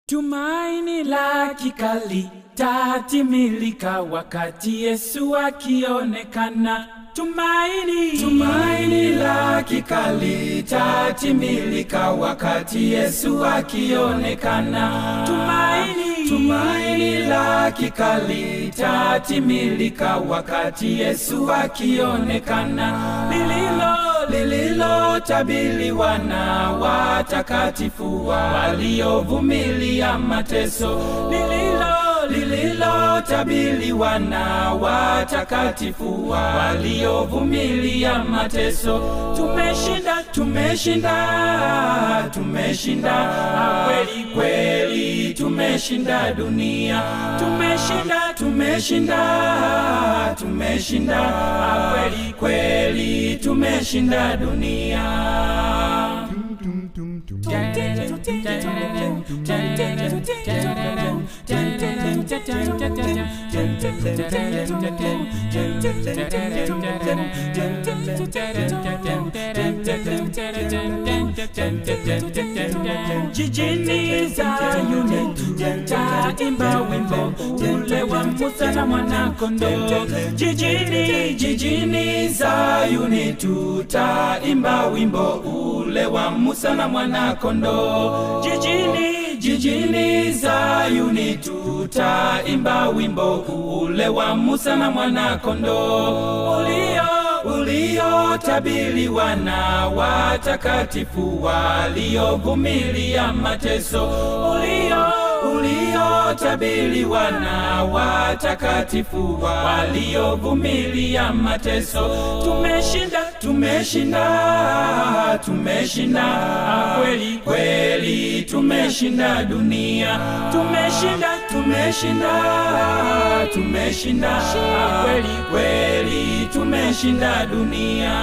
Tumaini la kikali tatimilika wakati Yesu akionekana. Tumaini la kikali tatimilika wakati Yesu akionekana. Tumaini la kikali tatimilika wakati Yesu akionekana. Lililo tabiriwa na watakatifu waliovumilia mateso. Lililo tabiriwa na watakatifu waliovumilia mateso. Tumeshinda kweli tumeshinda dunia. Tumeshinda kweli tumeshinda dunia. Jijini Zayuni tutaimba wimbo ule wa Musa na Mwana-Kondoo. Jijini Zayuni tutaimba wimbo ule wa Musa na Mwana-Kondoo. Jijini Zayuni tutaimba wimbo ule wa Musa na Mwana-Kondoo. Uliotabiriwa na watakatifu waliovumilia mateso. Uliotabiriwa na watakatifu waliovumilia mateso. Tumeshinda kweli tumeshinda dunia. Tumeshinda kweli tumeshinda dunia.